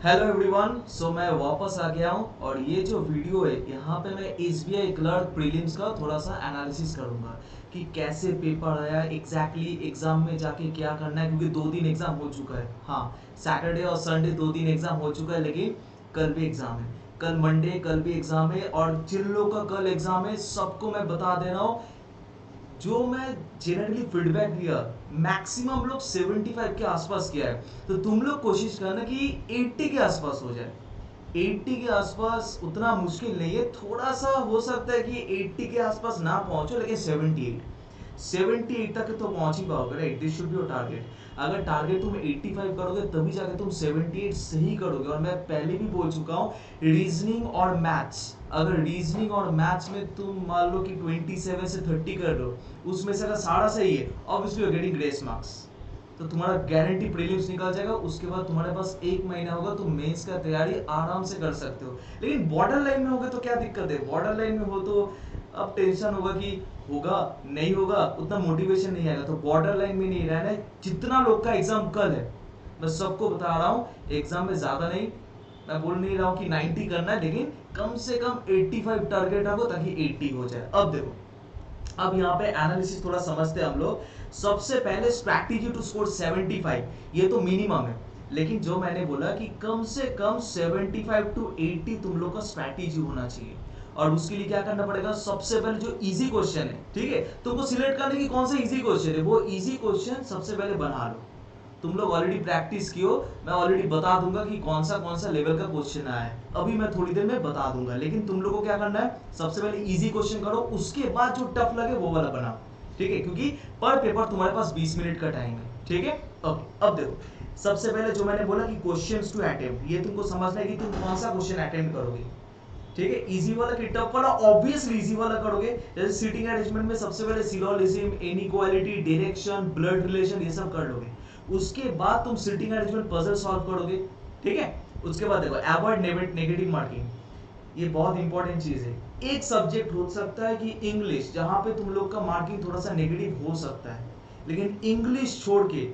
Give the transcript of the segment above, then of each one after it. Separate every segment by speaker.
Speaker 1: Hello everyone. मैं वापस आ गया हूँ और ये जो वीडियो है यहाँ पे मैं एसबीआई क्लर्क प्रीलिम्स का थोड़ा सा एनालिसिस करूँगा कि कैसे पेपर आया एग्जैक्टली एग्जाम में जाके क्या करना है, क्योंकि 2 दिन एग्जाम हो चुका है। हाँ, सैटरडे और संडे 2 दिन एग्जाम हो चुका है, लेकिन कल भी एग्जाम है, कल मंडे कल भी एग्जाम है। और जिन लोग का कल एग्जाम है सबको मैं बता दे रहा हूँ, जो मैं जनरली फीडबैक दिया मैक्सिमम लोग 75 के आसपास किया है, तो तुम लोग कोशिश करना कि 80 के आसपास हो जाए। 80 के आसपास उतना मुश्किल नहीं है, थोड़ा सा हो सकता है कि 80 के आसपास ना पहुंचो, लेकिन 78 तक तो पहुंच ही पाओगे, right? This should be your target. अगर टारगेट तुम 85 करोगे तभी जाके तुम 78 सही करोगे। और मैं पहले भी बोल चुका हूँ, रीजनिंग और मैथ्स, अगर रीजनिंग और मैथ्स में तुम मान लो कि 27 से 30 कर लो, उसमें से अगर सारा सही है, obviously you are getting grace marks, तो तुम्हारा गारंटी प्रीलिम्स निकल जाएगा। उसके बाद तुम्हारे पास 1 महीना होगा, तुम मेंस का तैयारी आराम से कर सकते हो। लेकिन बॉर्डर लाइन में होगे तो क्या दिक्कत है? बॉर्डर लाइन में हो तो अब टेंशन होगा कि होगा नहीं होगा, उतना मोटिवेशन नहीं आएगा। तो बॉर्डर लाइन में नहीं रहना है। जितना लोग का एग्जाम कल है, मैं सबको बता रहा हूँ, एग्जाम में ज्यादा नहीं, मैं बोल नहीं रहा हूँ कि 90 करना है, लेकिन कम से कम 85 टारगेट रखो ताकि 80 हो जाए। अब देखो, अब यहाँ पे एनालिसिस थोड़ा समझते हैं हम लोग। सबसे पहले स्ट्रैटेजी टू स्कोर 75, ये तो मिनिमम है, लेकिन जो मैंने बोला कि कम से कम 75 टू 80 तुम लोग का स्ट्रैटेजी होना चाहिए। और उसके लिए क्या करना पड़ेगा? सबसे पहले जो इजी क्वेश्चन है, ठीक है, तुमको सिलेक्ट करने की कौन सा इजी क्वेश्चन है, वो इजी क्वेश्चन सबसे पहले बना लो। तुम लोग ऑलरेडी प्रैक्टिस कियो, मैं ऑलरेडी बता दूंगा कि कौन सा लेवल का क्वेश्चन आया है, अभी मैं थोड़ी देर में बता दूंगा। लेकिन तुम लोगों को क्या करना है, सबसे पहले इजी क्वेश्चन करो, उसके बाद जो टफ लगे वो वाला बनाओ, ठीक है? क्योंकि पर पेपर तुम्हारे पास 20 मिनट का टाइम है, ठीक है? ओके, अब देखो, सबसे पहले जो मैंने बोला कि क्वेश्चंस टू अटेम्प्ट, ये तुमको समझना है कि तुम कौन सा क्वेश्चन अटेम्प्ट करोगे, ठीक है? इजी वाला कि टफ वाला? ऑब्वियसली इजी वाला करोगे। जैसे सीटिंग अरेंजमेंट में सबसे पहले syllogism, inequality, direction, blood relation, ये सब कर लोगे। उसके बाद तुम सिटिंग अरेंजमेंट पजल सॉल्व करोगे, ठीक है? उसके बाद देखो, अवॉइड नेगेटिव मार्किंग, ये बहुत इंपॉर्टेंट चीज है। एक सब्जेक्ट हो सकता है कि इंग्लिश, जहां पे तुम लोग का मार्किंग थोड़ा सा नेगेटिव हो सकता है, लेकिन इंग्लिश छोड़ के,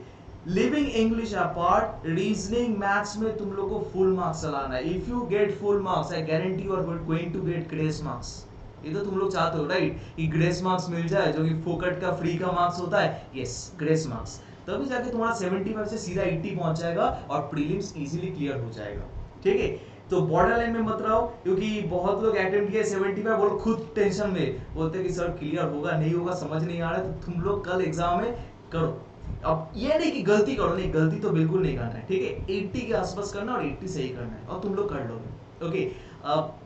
Speaker 1: living English apart, reasoning maths में तुम लोग को फुल मार्क्स चलाना है। If you get full marks, I guarantee you are going to get grace marks. ये तो तुम लोग चाहते हो, राइट, कि ग्रेस मार्क्स मिल जाए, जो कि फोकट का फ्री का मार्क्स होता है। यस, ग्रेस मार्क्स, तभी जाके तुम्हारा 75 से सीधा 80 पहुंच जाएगा और प्रीलिम्स इजीली क्लियर हो जाएगा, ठीक है? तो बॉर्डर लाइन में मत रहो, क्योंकि बहुत लोग अटेम्प्ट किए 75, वो लोग खुद टेंशन में बोलते कि सर क्लियर होगा नहीं होगा समझ नहीं आ रहा है। तो तुम लोग कल एग्जाम में करो। अब ये नहीं कि गलती करो, नहीं, गलती तो बिल्कुल नहीं करना है, ठीक है? 80 के आसपास करना और 80 सही करना है, और तुम लोग कर लोगे। ओके, अब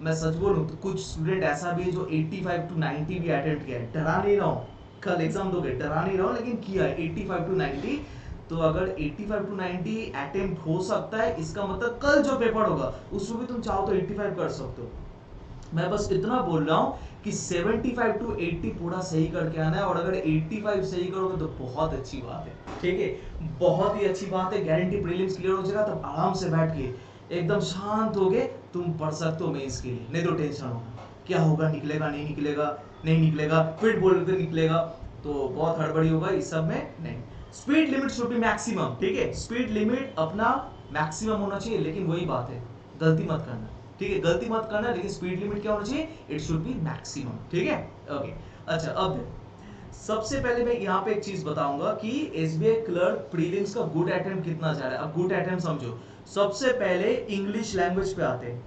Speaker 1: मैं सच बोलूं तो कुछ स्टूडेंट ऐसा भी है जो 85 टू 90 भी अटेम्प्ट किया है। डरा नहीं रहा हूं, कल एग्जाम दोगे, डरा नहीं रहा हूं, लेकिन किया है 85 टू 90। तो अगर 85 टू 90 अटेम्प्ट हो सकता है, इसका मतलब कल जो पेपर होगा उसमें भी तुम चाहो तो 85 कर सकते हो। मैं बस इतना बोल रहा हूँ कि 75 टू 80 पूरा सही करके आना है। और अगर 85 सही करोगे तो बहुत अच्छी बात है, ठीक है? बहुत ही अच्छी बात है, गारंटी प्रीलिम्स क्लियर हो जाएगा। तब आराम से बैठ के एकदम शांत होगे, तुम पढ़ सकते हो मेंस के लिए। नहीं तो टेंशन होगा, क्या होगा, निकलेगा नहीं निकलेगा, नहीं निकलेगा, फिर बोल के निकलेगा, तो बहुत हड़बड़ी होगा इस सब में। नहीं, speed limit should be maximum, ठीक है? स्पीड लिमिट अपना मैक्सिमम होना चाहिए, लेकिन वही बात है, गलती मत करना, ठीक है? गलती मत करना, लेकिन स्पीड लिमिट क्या होना चाहिए? इट शुड बी मैक्सिमम, ठीक है? ओके, अच्छा, अब सबसे पहले मैं यहाँ पे एक चीज बताऊंगा कि एसबीआई क्लर्क प्रीलिम्स का गुड अटेम्प्ट कितना जा रहा है। अब गुड अटेम्प्ट समझो, सबसे पहले इंग्लिश लैंग्वेज पे आते हैं।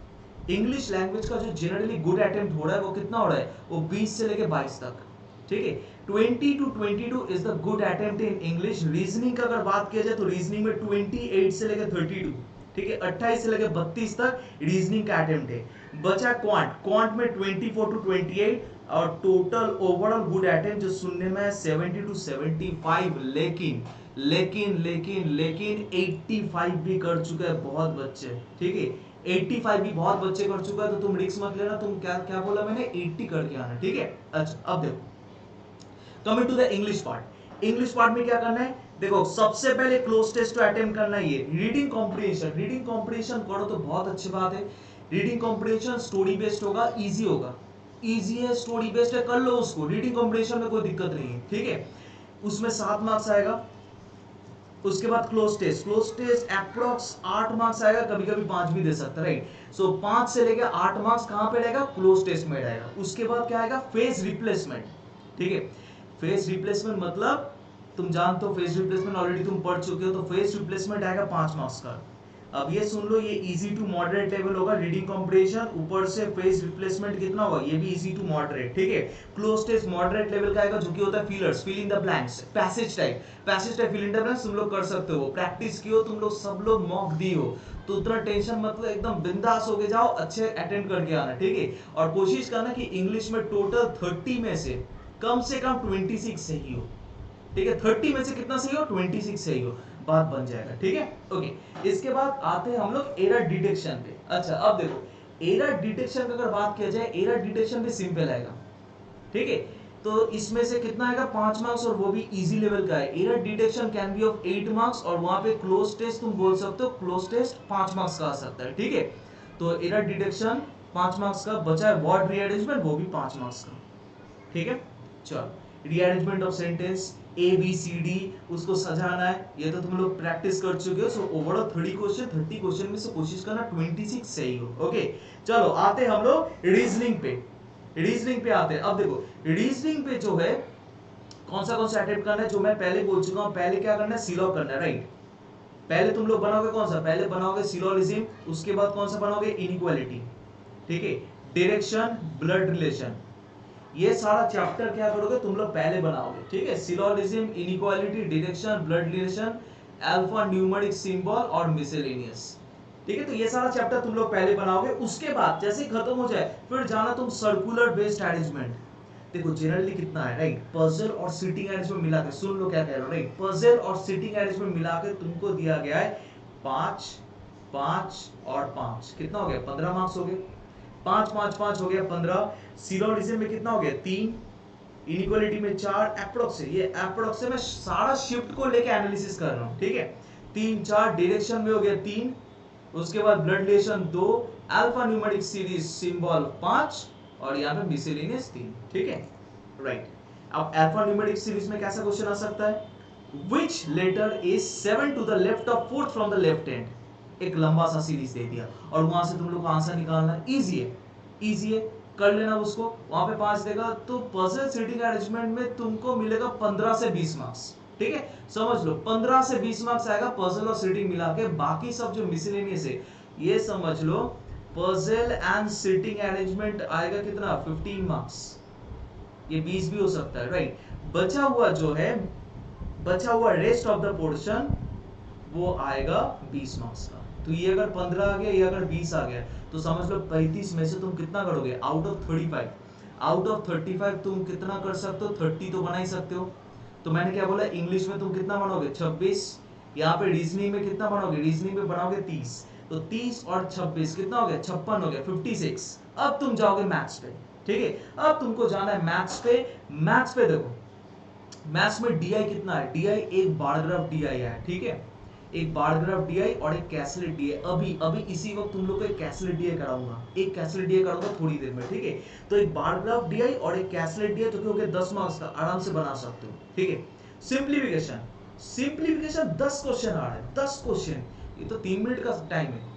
Speaker 1: इंग्लिश लैंग्वेज का जो जनरली गुड अटेम्प्ट हो रहा है वो कितना हो रहा है? वो 20 से लेके 22 तक, ठीक है? 20 to 22 is the good attempt in English. Reasoning का अगर बात किया जाए तो रीजनिंग में 28 से लेके 32, ठीक है, 28 से लेके 32 तक रीजनिंग का अटेम्प्ट है। बचा क्वांट में 24 टू 28, और टोटल ओवरऑल गुड अटेम्प्ट जो सुनने में 70 टू 75। लेकिन 85 भी कर चुके हैं बहुत बच्चे, ठीक है? 85 भी बहुत बच्चे कर चुका है, तो तुम रिस्क मत लेना। तुम क्या क्या बोला मैंने? 80 करके आना, ठीक है? अच्छा, अब देखो, coming to the English part. English part में क्या करना है? देखो, सबसे पहले क्लोज टेस्ट अटेम्प्ट करना है। ये रीडिंग कॉम्प्रिहेंशन करो तो बहुत अच्छी बात है। रीडिंग कॉम्प्रिहेंशन स्टोरी बेस्ड होगा, इजी होगा, इजी है, स्टोरी बेस्ड है, कर लो उसको। रीडिंग कॉम्प्रिहेंशन में कोई दिक्कत नहीं है, ठीक है? उसमें 7 मार्क्स आएगा, उसके बाद क्लोज टेस्ट अप्रोक्स 8 मार्क्स आएगा, कभी कभी 5 भी दे सकता है, राइट। सो 5 से लेके 8 मार्क्स कहां पे रहेगा, क्लोज टेस्ट में रहेगा। उसके बाद क्या आएगा, फेस रिप्लेसमेंट, ठीक है। फेस रिप्लेसमेंट मतलब तुम जानते हो, फेस रिप्लेसमेंट ऑलरेडी तुम पढ़ चुके हो, तो फेस रिप्लेसमेंट आएगा 5 मार्क्स का। अब ये सुन लो, ये इजी टू मॉडरेट लेवल होगा, रीडिंग कॉम्प्रिहेंशन, ऊपर से फेस रिप्लेसमेंट कितना होगा, ये भी इजी टू मॉडरेट, ठीक है। क्लोज टेस्ट मॉडरेट लेवल का आएगा, जो कि होता है fillers, fill in the blanks, passage type fill in the blanks तुम लोग कर सकते हो, प्रैक्टिस की हो तुम लोग, सब लोग मॉक दी हो, तो उतना टेंशन मतलब एकदम बिंदास होके जाओ, अच्छे अटेंड करके आना, ठीक है। और कोशिश करना कि इंग्लिश में टोटल 30 में से कम 26 सही हो, ठीक है। 30 में से कितना सही हो, 26 सही हो, बात बन जाएगा, ठीक है। ओके, इसके बाद आते हैं हम लोग एरर डिटेक्शन पे। अच्छा, अब देखो एरर डिटेक्शन का अगर बात किया जाए, एरर डिटेक्शन भी सिंपल आएगा, ठीक है। तो इसमें से कितना आएगा, 5 मार्क्स, और वो भी इजी लेवल का है। Error detection can be of 8 marks, और वहां पे क्लोज टेस्ट तुम बोल सकते हो, क्लोज टेस्ट 5 मार्क्स का आ सकता है, ठीक है। तो एरर डिटेक्शन 5 मार्क्स का, बचा है वर्ड रीअरेंजमेंट, वो भी 5 मार्क्स का, ठीक है। चलो, rearrangement of sentence, A B C D, उसको सजाना है, ये तो तुम लोग प्रैक्टिस कर चुके हो। सो ओवरऑल 30 क्वेश्चन में से कोशिश करना 26 सही हो, ओके। चलो आते हम लोग रीजनिंग पे, रीजनिंग पे आते हैं। अब देखो रीजनिंग पे जो है कौन सा अटेम्प्ट करना है, जो मैं पहले बोल चुका हूं, पहले क्या करना है, सिलॉग करना है, राइट। पहले तुम लोग बनाओगे कौन सा, पहले बनाओगे सिलोजिज्म, उसके बाद कौन सा बनाओगे, इनइक्वालिटी, ठीक है। डायरेक्शन, ब्लड रिलेशन, ये सारा चैप्टर क्या करोगे तुम लोग पहले बनाओगे, ठीक है। Syllogism, inequality, direction, blood relation, alpha numeric symbol और मिसलेनियस, ठीक है। तो ये सारा चैप्टर तुम लोग पहले बनाओगे। उसके बाद जैसे ही खत्म हो जाए, फिर जाना तुम सर्कुलर बेस्ड अरेंजमेंट। देखो जनरली कितना है, राइट, पजल और सिटिंग अरेंजमेंट मिला के, सुन लो क्या कह रहा हूं, राइट, पजल और सिटिंग अरेंजमेंट मिला के तुमको दिया गया है 5 5 और 5, कितना हो गया, 15 मार्क्स हो गए। 5 5 5 हो गया 15। सिलोजिज्म में कितना हो गया, 3, इनइक्वालिटी में 4, एप्रोक्स है, ये एप्रोक्स से मैं सारा शिफ्ट को लेके एनालिसिस कर रहा हूं, ठीक है। 3 4, डायरेक्शन में हो गया 3, उसके बाद blood relation 2, alpha numeric series symbol 5, और यहाँ पे मिसलेनियस 3, ठीक है, राइट। अब अल्फा न्यूमेरिक सीरीज में कैसा क्वेश्चन आ सकता है, which letter is 7 to the left of 4th from the left hand, एक लंबा सा सीरीज दे दिया, और वहां से तुम लोग को आंसर निकालना है, इजी है, इजी है, कर लेना उसको। वहां पे 5 देगा, तो पजल सिटिंग अरेंजमेंट में तुमको मिलेगा 15 से 20 मार्क्स, ठीक है। समझ लो 15 से 20 मार्क्स आएगा पजल और सिटिंग मिला के, बाकी सब जो मिसलेनियस है, ये समझ लो पजल एंड सिटिंग अरेंजमेंट आएगा कितना, 15 मार्क्स, ये 20 भी हो सकता है, राइट। बचा हुआ जो है, बचा हुआ रेस्ट ऑफ द पोर्शन, वो आएगा 20 मार्क्स का। तो ये अगर 15 आ गया, ये अगर 20 आ गया, तो समझ लो 35 में से तुम कितना करोगे, आउट ऑफ 35, आउट ऑफ 35 तुम कितना कर सकते हो, 30 तो बना ही सकते हो। तो मैंने क्या बोला, इंग्लिश में तुम कितना बनाओगे, 26, यहाँ पे रीजनिंग में कितना बनाओगे, रीजनिंग में बनाओगे 30, तो 30 और 26 कितना हो गया, 56 हो गया, 56। अब तुम जाओगे मैथ्स पे, ठीक है। अब तुमको जाना है मैथ्स पे। मैथ्स पे देखो, मैथ्स में डीआई कितना है, डीआई एक बार ग्राफ डीआई है, ठीक है, एक बार ग्राफ डीआई और एक कैसलेट डीआई। अभी अभी इसी वक्त तुम लोग को एक कैसलेट डीआई कराऊंगा, एक कैसलेट डीआई कराऊंगा थोड़ी देर में, ठीक है। तो एक बार ग्राफ डीआई और एक कैसलेट डीआई, जो कि हो गया 10 मार्क्स का, आराम से बना सकते हो, ठीक है। सिंप्लीफिकेशन, सिंप्लीफिकेशन 10 क्वेश्चन आ रहे हैं, 10 क्वेश्चन, ये तो 3 मिनट का टाइम है।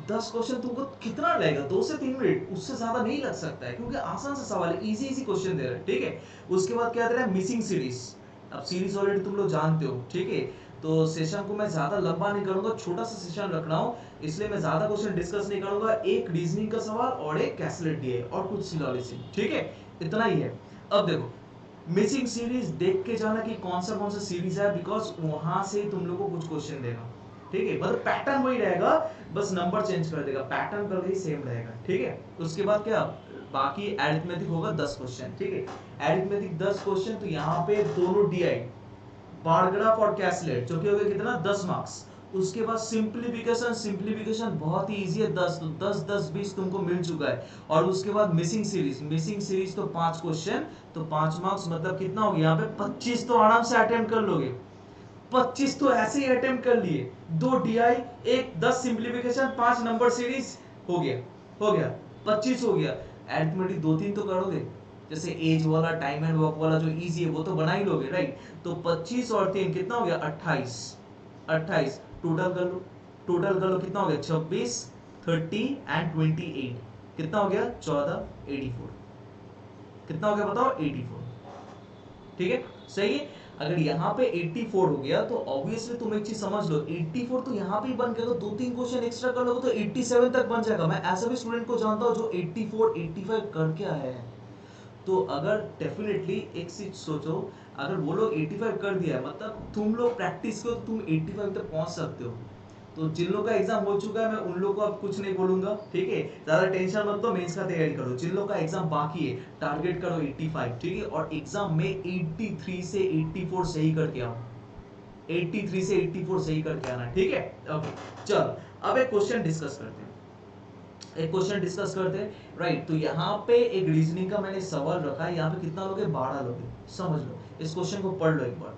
Speaker 1: 10 क्वेश्चन तुमको कितना लगेगा, 2 से 3 मिनट, उससे ज्यादा नहीं लग सकता है, क्योंकि आसान सा सवाल है, इजी इजी क्वेश्चन दे रहे हैं, ठीक है। उसके बाद क्या दे रहा है, मिसिंग सीरीज। अब सीरीज ऑलरेडी तुम लोग जानते हो, ठीक है। तो सेशन को मैं ज्यादा लंबा नहीं करूंगा, छोटा सा सेशन रख रहा हूं, इसलिए मैं ज्यादा क्वेश्चन डिस्कस नहीं करूंगा। एक रीजनिंग का सवाल और एक कैसलेट डीआई और कुछ सिलोजिज्म, ठीक है, इतना ही है। अब देखो मिसिंग सीरीज देख के जाना कि कौन सा सीरीज है, बिकॉज वहां से तुम लोग को कुछ क्वेश्चन देगा, ठीक है। मतलब पैटर्न वही रहेगा, बस नंबर चेंज कर देगा, पैटर्न कल ही सेम रहेगा, ठीक है। उसके बाद क्या, बाकी अरिथमेटिक होगा 10 क्वेश्चन, ठीक है, अरिथमेटिक 10 क्वेश्चन। तो यहाँ पे दोनों डीआई, बार ग्राफ और कैसलेट, जो कि हो गया कितना, 10 मार्क्स। उसके बाद सिंप्लीफिकेशन, सिंप्लीफिकेशन बहुत ही इजी है, 10 तो 10 10 20 तुमको मिल चुका है। और उसके बाद मिसिंग सीरीज, मिसिंग सीरीज तो 5 क्वेश्चन, तो 5 मार्क्स, मतलब कितना हो गया यहाँ पे 25 तो आराम से अटेम्प्ट कर लोगे, 25 तो ऐसे ही अटेम्प्ट कर लिए। 2 डीआई, एक 10 सिंप्लीफिकेशन, 5 नंबर सीरीज, हो गया, हो गया 25 हो गया। अरिथमेटिक 2-3 तो करोगे, जैसे एज वाला, टाइम एंड वर्क वाला जो इजी है वो तो बना ही लोगे, राइट। तो 25 और 3 कितना हो गया, 28, 28 टोटल कर लो कितना हो गया 26 30 एंड 28 कितना हो गया 14 84 कितना हो गया बताओ 84 ठीक है सही है। अगर यहाँ पे 84 हो गया तो ऑब्वियसली तुम एक चीज समझ लो 84 तो यहाँ पे ही बन गया तो 2-3 क्वेश्चन एक्स्ट्रा कर लोगे तो 87 तक बन जाएगा। मैं ऐसा भी स्टूडेंट को जानता हूँ जो 84 85 करके आया है। तो अगर डेफिनेटली एक चीज सोचो अगर वो लोग 85 कर दिया है मतलब तुम लोग प्रैक्टिस करो तो तुम 85 तक पहुंच सकते हो। तो जिन लोग का एग्जाम हो चुका है मैं उन लोग को अब कुछ नहीं बोलूंगा ठीक है ज्यादा टेंशन मत लो मेंस का तैयारी करो। जिन लोग का एग्जाम बाकी है टारगेट करो 85 ठीक है और एग्जाम में 83 से 84 सही करके आओ 83 से 84 सही करके आना ठीक है। ओके चलो अब एक क्वेश्चन डिस्कस करते हैं राइट। तो यहाँ पे एक रीजनिंग का मैंने सवाल रखा है यहाँ पे कितना लोगे 12 लोगे समझ लो इस क्वेश्चन को पढ़ लो एक बार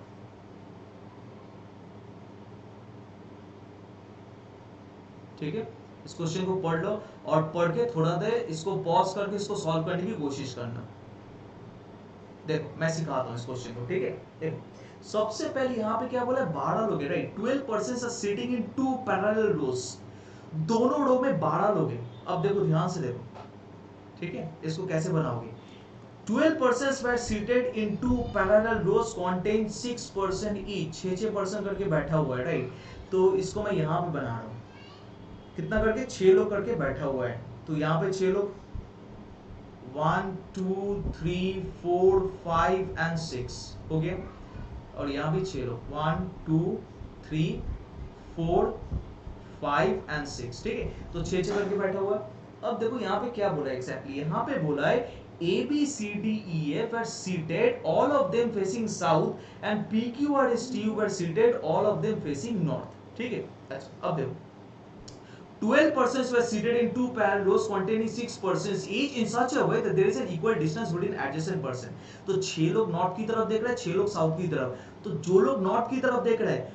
Speaker 1: ठीक है। इस क्वेश्चन को पढ़ लो और पढ़ के थोड़ा देर इसको पॉज करके इसको सॉल्व करने की कोशिश करना। देखो मैं सिखाता हूँ इस क्वेश्चन को ठीक है। देखो सबसे पहले यहाँ पे क्या बोला 12 लोग right 12% are sitting in two parallel rows दोनों रो में 12 लोग हैं। अब देखो ध्यान से देखो ठीक है इसको कैसे बनाओगे 12% were seated in two parallel rows contain 6% each 6% करके बैठा हुआ है राइट। तो इसको मैं यहाँ पे बना रहा हूँ कितना करके 6 लोग करके बैठा हुआ है। तो यहाँ पे 6 लोग 1 2 3 4 5 एंड 6 हो गया और यहाँ भी 6 लोग 1 2 3 4 5 एंड 6 ठीक है। तो 6 करके बैठा हुआ है। अब देखो यहाँ पे क्या बोला है एग्जैक्टली यहाँ पे बोला है A B C D E F were seated all of them facing south and P Q R S T U were seated all of them facing north ठीक है। अच्छा अब देखो 12% were seated in two parallel rows containing 6% each in such a way that there is an equal distance between adjacent person। तो 6 लोग north की तरफ देख रहे हैं 6 लोग साउथ की तरफ। तो जो लोग नॉर्थ की तरफ देख रहे हैं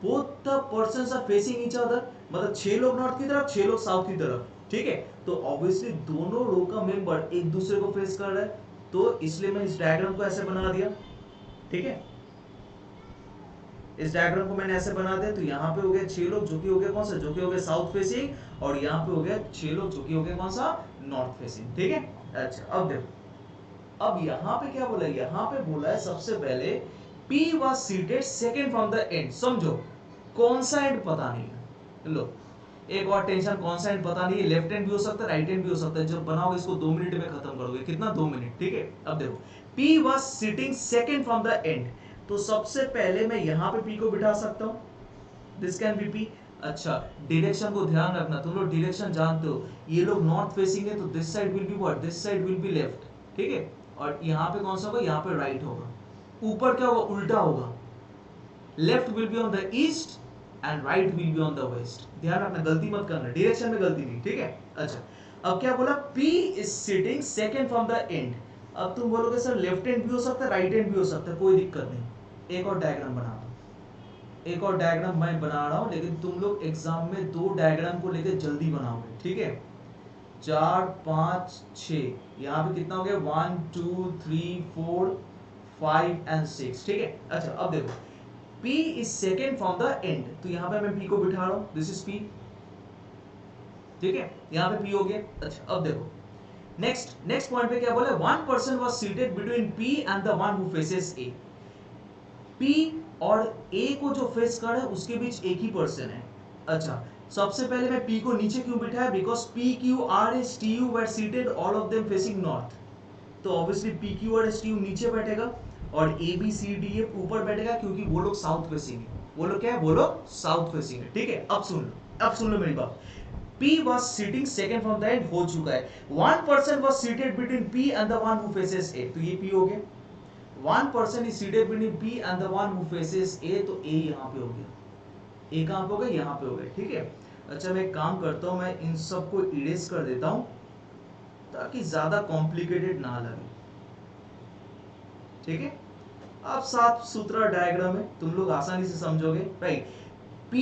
Speaker 1: both the persons are facing each other मतलब 6 लोग नॉर्थ की तरफ 6 लोग साउथ की तरफ ठीक है। तो ऑब्वियसली दोनों रो का मेंबर एक दूसरे को फेस कर रहा है तो इसलिए मैं इस डायग्राम को ऐसे बना दिया ठीक है। इस डायग्राम को मैंने ऐसे बना दिया तो यहाँ पे हो गया 6 लोग जो कि हो गया कौन सा जो कि हो गया साउथ फेसिंग और यहाँ पे हो गया 6 लोग जो कि हो गया कौन सा नॉर्थ फेसिंग ठीक है। अच्छा अब देखो अब यहाँ पे क्या बोला है यहाँ पे बोला है सबसे पहले P was seated second from the end। समझो कौन सा एंड पता नहीं है लो एक और टेंशन कौन सा एंड पता नहीं है लेफ्ट हैंड भी हो सकता है राइट हैंड भी हो सकता है। जब बनाओगे इसको 2 मिनट में खत्म करोगे कितना 2 मिनट ठीक है। अब देखो P was sitting second from the end तो सबसे पहले मैं यहाँ पे P को बिठा सकता हूँ दिस कैन बी P। अच्छा डायरेक्शन को ध्यान रखना तुम लोग डायरेक्शन जानते हो ये लोग नॉर्थ फेसिंग है तो this side will be what this side will be left ठीक है। और यहाँ पे कौन सा होगा यहाँ पे राइट होगा ऊपर क्या होगा उल्टा होगा left will be on the east and right will be on the west. ध्यान रखना गलती मत करना डायरेक्शन में गलती नहीं ठीक है। अच्छा अब क्या बोला P is sitting second from the end. अब तुम बोलोगे सर लेफ्ट हैंड भी हो सकता है राइट हैंड भी हो सकता है कोई दिक्कत नहीं। एक और डायग्राम बना रहा हूं एक और डायग्राम मैं बना रहा हूं लेकिन तुम लोग एग्जाम में 2 डायग्राम को लेकर जल्दी बनाओगे ठीक है। 4 5 6 यहाँ पे कितना हो गया 1 2 3 4 5 एंड 6 ठीक है। अच्छा अब देखो P is second from the end तो यहाँ पे मैं P को बिठा रहा हूँ this is P ठीक है यहाँ पे P हो गया। अच्छा अब देखो नेक्स्ट पॉइंट पे क्या बोला one person was seated between P and the one who faces A। P और A को जो फेस कर रहा है उसके बीच एक ही पर्सन है। अच्छा सबसे पहले मैं P को नीचे क्यों बिठाया because P Q R S T U were seated all of them facing north तो ऑब्वियसली P Q और S T U नीचे बैठेगा और A B C D F ऊपर बैठेगा क्योंकि वो लोग साउथ फेसिंग है वो लोग क्या है वो लोग साउथ फेसिंग है ठीक है। अब सुन लो मेरी बात P was sitting second from the end हो चुका है one person was seated between P and the one who faces A तो ये P हो गया one person is seated between P and the one who faces A तो A यहाँ पे हो गया A कहाँ पे हो गया यहाँ पे हो गया ठीक है। अच्छा मैं एक काम करता हूँ मैं इन सबको इरेज कर देता हूँ ताकि ज्यादा कॉम्प्लिकेटेड ना लगे ठीक है। अब साफ सुथरा डायग्राम है तुम लोग आसानी से समझोगे राइट। P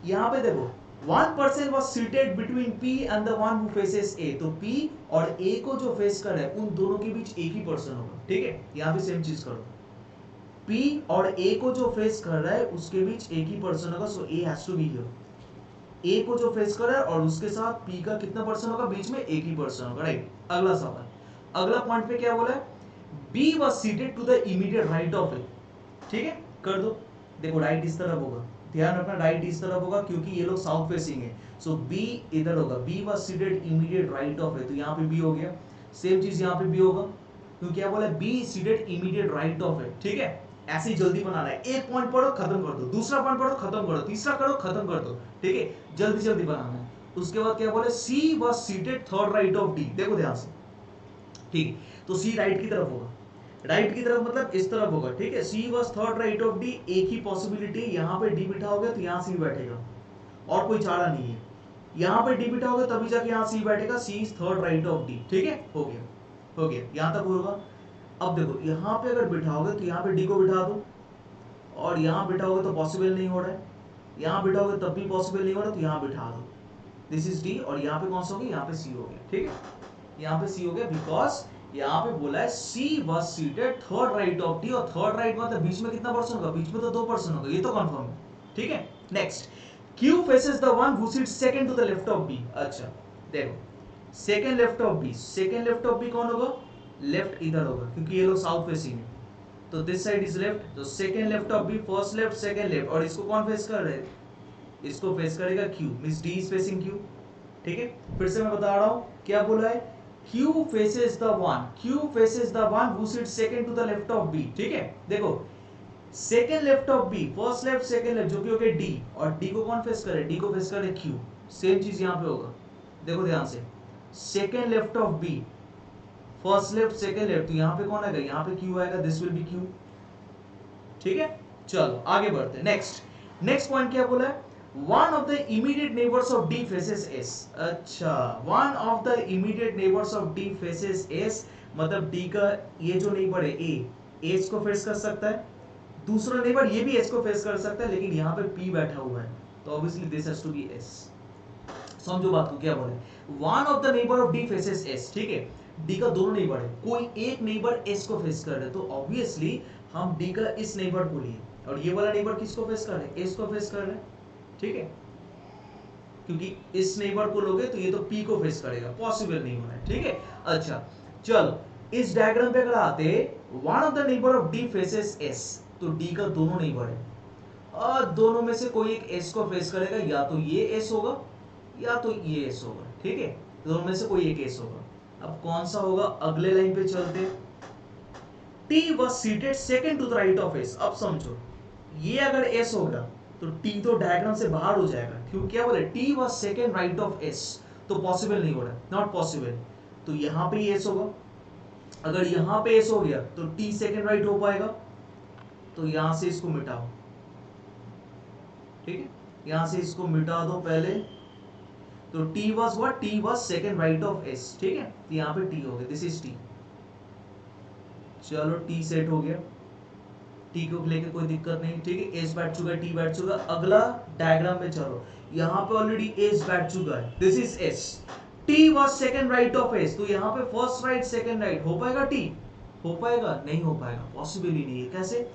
Speaker 1: यहाँ पे देखो one person was seated between P and the one who faces A तो P और A को जो फेस कर रहा है उन दोनों के बीच एक ही पर्सन होगा ठीक है। यहाँ भी सेम चीज करो P और A को जो फेस कर रहा है उसके बीच एक ही पर्सन होगा, so A has to be here. A को जो फेस कर रहा है और उसके साथ P का कितना पर्सन होगा, बीच में एक ही पर्सन होगा, राइट। अगला सवाल, अगला पॉइंट पे क्या बोला है, B was seated to the immediate right of A, ठीक है, कर दो। देखो राइट इस तरफ होगा, ध्यान रखना राइट इस तरफ होगा क्योंकि ये लोग साउथ फेसिंग है, सो B इधर होगा। B was seated immediate right of A, तो यहाँ पे B हो गया। सेम चीज यहाँ पे B होगा, क्योंकि क्या बोला है, B seated immediate right of A, ठीक है। ऐसे ही जल्दी बनाना है, एक पॉइंट पढ़ो खत्म कर दो, दूसरा पॉइंट पढ़ो खत्म कर दो, तीसरा करो खत्म कर दो, ठीक है, जल्दी जल्दी बनाना है। उसके बाद क्या बोले, C was seated third right of D, देखो ध्यान से, ठीक है, तो C राइट की तरफ होगा, राइट की तरफ मतलब इस तरफ होगा, ठीक है। C was third right of D, एक ही पॉसिबिलिटी, यहाँ पे D बिठाओगे तो यहाँ C बैठेगा और कोई चारा नहीं है, यहाँ पे D बिठाओगे तभी जाके यहाँ C बैठेगा, C is third right of D, ठीक है, हो गया, हो गया, यहाँ तक होगा। अब देखो यहाँ पे अगर बिठाओगे तो यहाँ पे D को बिठा दो, और यहाँ बिठाओगे तो पॉसिबल नहीं हो रहा है, यहाँ बिठाओगे तब भी पॉसिबल नहीं हो रहा, तो यहाँ बिठा दो, दिस इज D, और यहाँ पे कौन सा हो गया, यहाँ पे C हो गया, ठीक है, यहाँ पे C हो गया, बिकॉज यहाँ पे बोला है C was seated third right of D, और थर्ड राइट मतलब बीच में कितना पर्सन होगा, बीच में तो 2 पर्सन होगा, ये तो कंफर्म है, ठीक है। Next, Q faces the one who sits second to the left of B। अच्छा देखो second left of B, second left of B कौन होगा, लेफ्ट इधर होगा क्योंकि ये लोग साउथ फेसिंग है, तो दिस साइड इज लेफ्ट, तो second left of B, first left second left, और इसको कौन फेस कर रहा है, इसको फेस करेगा Q, means D is facing Q, ठीक है। फिर से मैं बता रहा हूं क्या बोला है, Q faces the one who sits second to the left of B, ठीक है। देखो second left of B, first left second left, जो कि हो गया D, और D को कौन फेस करे, D को फेस करे Q, सेम चीज यहाँ पे होगा, देखो ध्यान से, second left of B, first left second left, तो यहाँ पे कौन आएगा, यहाँ पे Q आएगा, दिस विल बी Q, ठीक है। चलो आगे बढ़ते हैं, नेक्स्ट पॉइंट क्या बोला है, one of the immediate neighbors of D faces S। अच्छा, one of the immediate neighbors of D faces S, मतलब D का ये जो नेबर है A, S को फेस कर सकता है, दूसरा नेबर ये भी S को फेस कर सकता है, लेकिन यहाँ पे P बैठा हुआ है, तो obviously this has to be S। समझो बात को, क्या बोले, one of the neighbor of D faces S, ठीक है, D का दोनों नेबर है, कोई एक नेबर S को फेस कर रहा है, तो ऑब्वियसली हम D का इस नेबर को लिए, और ये वाला नेबर किसको फेस कर रहे हैं, S को फेस कर रहे हैं, ठीक है, क्योंकि इस नेबर को लोगे तो ये तो P को फेस करेगा, पॉसिबल नहीं होना है, ठीक है। अच्छा चलो इस डायग्राम पे अगर आते, one of the neighbour of D faces S, तो D का दोनों नेबर है, और दोनों में से कोई एक S को फेस करेगा, या तो ये S होगा या तो ये S होगा, ठीक है, दोनों में से कोई एक S होगा। अब कौन सा होगा, अगले लाइन पे चलते, T was seated second to the right of S। अब समझो ये अगर S होगा तो T तो डायग्राम से बाहर हो जाएगा, क्योंकि क्या बोले, T was second right of S, तो पॉसिबल नहीं हो रहा है, नॉट पॉसिबल, तो यहाँ पे S होगा, अगर यहाँ पे S हो गया तो T सेकंड राइट हो पाएगा, तो यहाँ से इसको मिटाओ, ठीक है, यहाँ से इसको मिटा दो पहले, तो T was what, T was second right of S, ठीक है, तो यहाँ पे T हो गया, दिस इज T। चलो T सेट हो गया, T को लेके कोई दिक्कत नहीं, ठीक है, S बैठ चुका है, T बैठ चुका, अगला डायग्राम में चलो, यहाँ पे ऑलरेडी S बैठ चुका है, this is S, T was second right of S, तो यहाँ पे फर्स्ट राइट सेकंड राइट हो पाएगा, T हो पाएगा, नहीं हो पाएगा, पॉसिबल ही नहीं है, कैसे,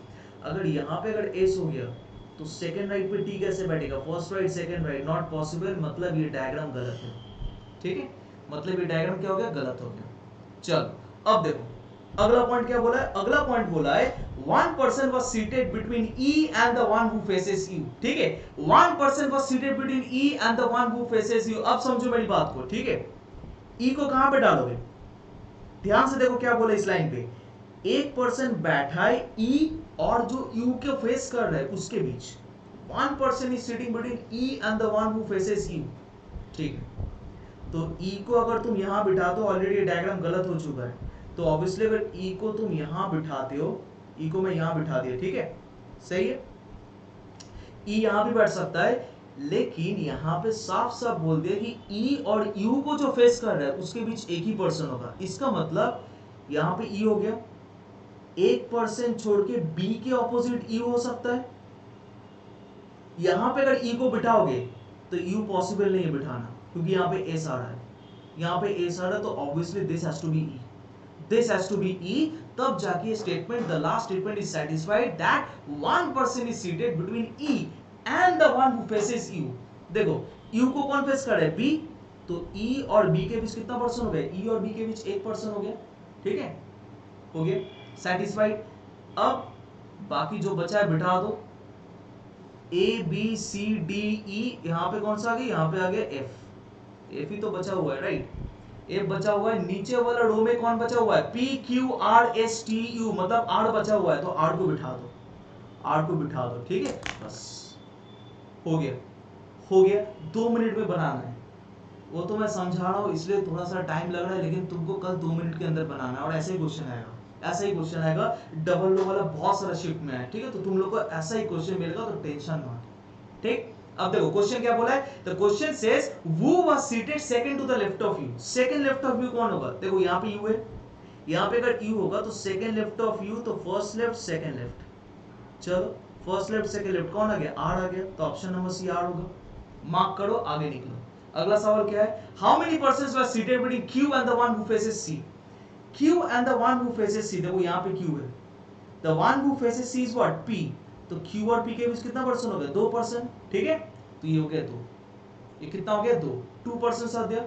Speaker 1: अगर यहाँ पे अगर S हो गया तो सेकंड राइट पे T कैसे बैठेगा, first right second right, not possible, मतलब ये डायग्राम गलत है, ठीक है, मतलब ये डायग्राम क्या हो गया, गलत हो गया। चलो अब देखो अगला पॉइंट क्या बोला है, अगला पॉइंट बोला है one person was seated between E and the one who faces you, ठीक है, one person was seated between E and the one who faces you। अब समझो मेरी बात को, ठीक है, E को कहां पे डालोगे, ध्यान से देखो क्या बोला इस लाइन पे, एक पर्सन बैठा है E और जो U के फेस कर रहा है उसके बीच, one person is sitting between E and the one who faces you, ठीक है, तो E को अगर तुम यहां बिठा दो, ऑलरेडी डायग्राम गलत हो चुका है, तो ऑब्वियसली अगर E को तुम यहां बिठाते हो, E को मैं यहां बिठा दिया, ठीक है, सही है, E यहां भी बैठ सकता है, लेकिन यहां पे साफ साफ बोल दिया कि E और U को जो फेस कर रहा है उसके बीच एक ही पर्सन होगा, इसका मतलब यहां पे E हो गया, एक पर्सन छोड़ के B के ऑपोजिट E हो सकता है, यहां पे अगर E को बिठाओगे तो U पॉसिबल नहीं है बिठाना, क्योंकि यहां पे S आ रहा है, यहां पे S आ रहा है, तो obviously this has to be E, this has to be E, तब जाके statement, the last statement is satisfied that one person is seated between E and the one who faces you. देखो you को कौन face कर रहा है? B, तो ई और बी के बीच कितना पर्सन हो गया? ई और बी के बीच एक पर्सन हो गया, ठीक है, हो गया, सेटिस्फाइड। अब बाकी जो बचा है बिठा दो, ए बी सी डी ई, यहां पे कौन सा आ गया? यहां पे आ गया एफ, एफ ही तो बचा हुआ है, राइट, एफ बचा हुआ है। नीचे वाला रो में कौन बचा हुआ है? P Q R S T U, मतलब आर बचा हुआ है, तो आर को बिठा दो, आर को बिठा दो, ठीक है, बस हो गया, हो गया। 2 मिनट में बनाना है, वो तो मैं समझा रहा हूँ इसलिए थोड़ा सा टाइम लग रहा है, लेकिन तुमको कल 2 मिनट के अंदर बनाना है। और ऐसे ही क्वेश्चन आएगा, ऐसा ही क्वेश्चन आएगा, डबल लो वाला बहुत सारा शिफ्ट में है, ठीक है, तो तुम लोग को ऐसा ही क्वेश्चन मिलेगा, तो टेंशन मत, ठीक। अब देखो क्वेश्चन क्या बोला है, the question says who was seated second to the left of you। Second left of you कौन होगा? देखो यहाँ पे यू है, यहाँ पे अगर यू होगा तो सेकंड लेफ्ट ऑफ यू, तो फर्स्ट लेफ्ट सेकंड लेफ्ट, चलो फर्स्ट लेफ्ट सेकंड लेफ्ट कौन आ गया? आर आ गया, तो ऑप्शन नंबर सी आर होगा। मार्क करो, आगे निकलो। अगला सवाल क्या है? How many persons were seated between Q and the one who faces C. Q and the one who faces C, देखो यहाँ पे क्यू है, the one who faces C is what? P, तो क्यू और पी के बीच कितना person हो गया? 2 पर्सन, ठीक है, तो ये हो गया 2, ये कितना हो गया? 2, 2 पर्सन आ गया।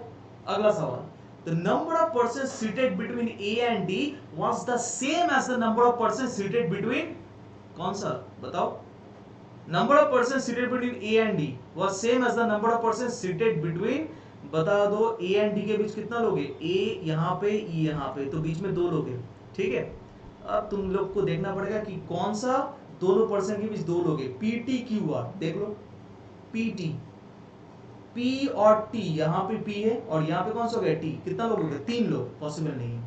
Speaker 1: अगला सवाल, the number of persons seated between A and D was the same as the number of persons seated between, कौन सा बताओ? number of persons seated between A and D was same as the number of persons seated between, बता दो, A and D के बीच कितना लोग हैं? A यहाँ पे, E यहाँ पे, तो बीच में 2 लोग हैं, ठीक है। अब तुम लोग को देखना पड़ेगा कि कौन सा दोनों पर्सन के बीच 2 लोग हैं। पी टी क्यू आर, देख लो, पी टी, P और T, यहाँ पे P है और यहाँ पे कौन सा हो गया? T, कितना लोग हो गए? 3 लोग, पॉसिबल नहीं है।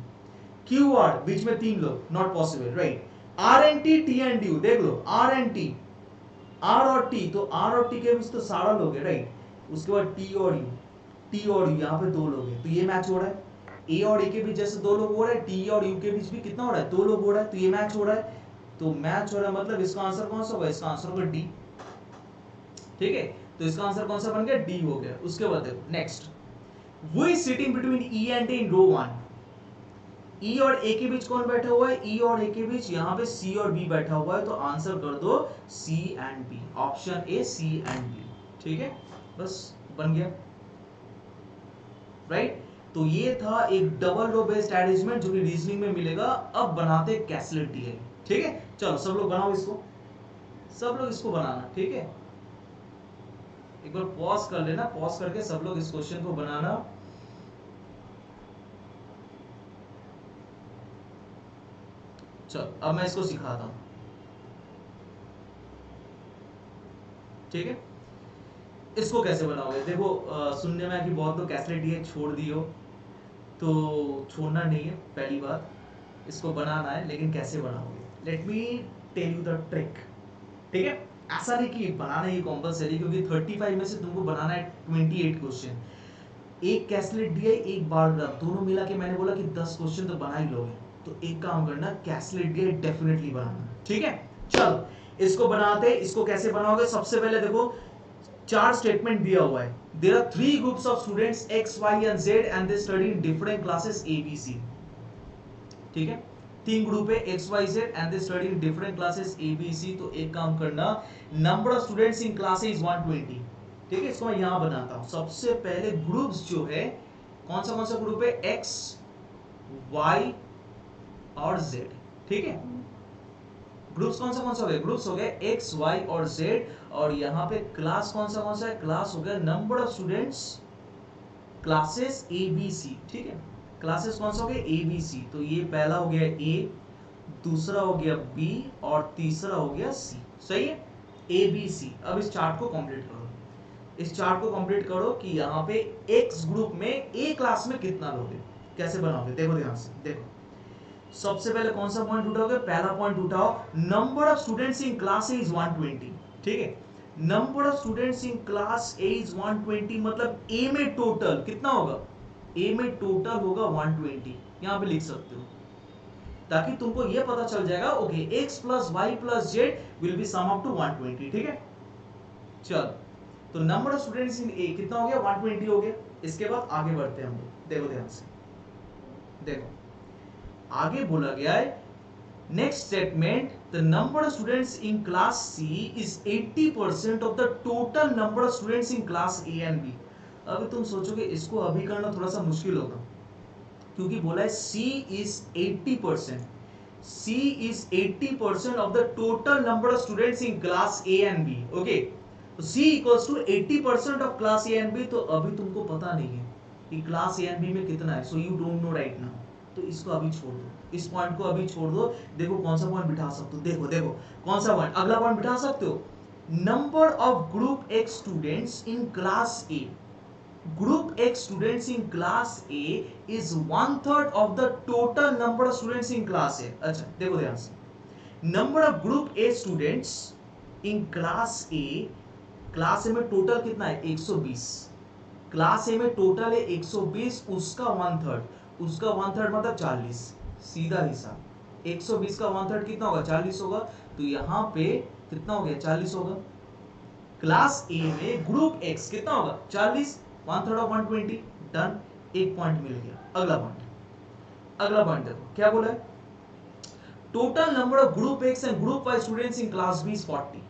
Speaker 1: Q R बीच में 3 लोग, not possible, right. R and T, T and U, देख लो, R and T, R और T, तो R और T के बीच तो सारा लोग है, राइट। उसके बाद T और U, T और U, यहाँ पे 2 लोग हैं, तो ये मैच हो रहा है। A और A के बीच जैसे 2 लोग हो रहे हैं, T और U के बीच भी कितना हो रहा है? 2 लोग हो रहा है, तो ये मैच हो रहा है। तो मैच हो रहा है मतलब इसका आंसर कौन सा होगा? इसका आंसर होगा डी, ठीक है, तो इसका आंसर कौन सा बन गया? डी हो गया। उसके बाद देखो नेक्स्ट, वो is sitting between E and A in row 1। E और ए के बीच कौन बैठा हुआ है? ई और ए के बीच यहाँ पे सी और बी बैठा हुआ है, तो आंसर कर दो C and B, option A C and B, ठीक है, बस बन गया, राइट। तो ये था एक डबल रो बेस्ड अरेंजमेंट जो कि रीजनिंग में मिलेगा। अब बनाते कैसलेट डीएल, ठीक है, चलो सब लोग बनाओ इसको, सब लोग इसको बनाना, ठीक है। एक बार पॉज कर लेना, पॉज करके सब लोग इस क्वेश्चन को बनाना। चलो अब मैं इसको सिखाता हूं, ठीक है। इसको कैसे बनाओगे? देखो सुनने में है कि बहुत लोग कैसलेट डीएल छोड़ दियो, तो छोड़ना नहीं है, पहली बात इसको बनाना है, लेकिन कैसे बनाओगे? Let me tell you the trick, ठीक है। ऐसा नहीं कि बनाना ही कंपलसरी, क्योंकि 35 में से तुमको बनाना है 28 क्वेश्चन। एक कैसलेट दिया, एक बार ग्राफ, दोनों मिला के मैंने बोला कि 10 क्वेश्चन तो बना ही लोगे, तो एक काम करना, कैसलेट दिया डेफिनेटली बनाना, ठीक है। चलो इसको बनाते हैं। इसको कैसे बनाओगे? सबसे पहले देखो 4 स्टेटमेंट दिया हुआ है। There are 3 groups of students X, Y and Z and they study in different classes A, B, C, ठीक है। 3 ग्रुप है X, Y, Z and they study in different classes A, B, C। तो एक काम करना, number of students in class is 120, ठीक है। इसको मैं यहां बनाता हूं। सबसे पहले ग्रुप्स जो है, कौन सा ग्रुप है? X, Y और Z, ठीक है। ग्रुप्स कौन सा हो गया? ग्रुप्स हो गए X, Y और Z। और यहाँ पे क्लास कौन सा है? क्लास हो गया number of students, classes A, B, C, ठीक है। क्लासेस कौन सा हो गया? A, B, C। तो ये पहला हो गया A, दूसरा हो गया B और तीसरा हो गया C, सही है, A, B, C। अब इस चार्ट को कंप्लीट करो, इस चार्ट को कंप्लीट करो कि यहाँ पे X ग्रुप में A क्लास में कितना लोग हैं। कैसे बनाओगे? देखो ध्यान से, देखो सबसे पहले कौन सा पॉइंट उठाओगे? पहला पॉइंट उठाओ, number of students in class is 120, ठीक है। Number of students in class A is 120, मतलब A में टोटल कितना होगा? A में टोटल होगा 120, यहां पे लिख सकते हो, ताकि तुमको ये पता चल जाएगा, okay X plus Y plus Z will be sum up to 120, ठीक है। चल, तो number of students in A कितना हो गया? 120 हो गया। इसके बाद आगे बढ़ते हैं हम लोग, देखो ध्यान से, देखो आगे बोला गया है Next statement, the number of students in class C is 80% of the total number of students in class A and B. अभी तुम सोचोगे इसको अभी करना थोड़ा सा मुश्किल होगा, क्योंकि बोला है C is 80%. C is 80% of the total number of students in class A and B. Okay, तो C equals to 80% of class A and B. तो अभी तुमको पता नहीं है कि क्लास A and B में कितना है, so you don't know right now. तो इसको अभी छोड़ दो, इस पॉइंट को अभी छोड़ दो. देखो कौन सा पॉइंट बिठा सकते हो, देखो देखो कौन सा पॉइंट, अगला पॉइंट बिठा सकते हो. Number of group X students in class A. Group X students in class A is 1/3 of the total number of students in class A. अच्छा देखो ध्यान से, number of group A students in class A, class A में total कितना है 120. Class A में total है 120, उसका 1/3, उसका 1/3 मतलब 40. सीधा हिसाब, 120 का 1/3 कितना होगा 40 होगा. तो यहाँ पे कितना हो गया 40 होगा. क्लास A में ग्रुप X कितना होगा 40, 1/3 of 120. डन, एक पॉइंट मिल गया. अगला पॉइंट देखो क्या बोला है, total number of group X and group Y students in class B is 40.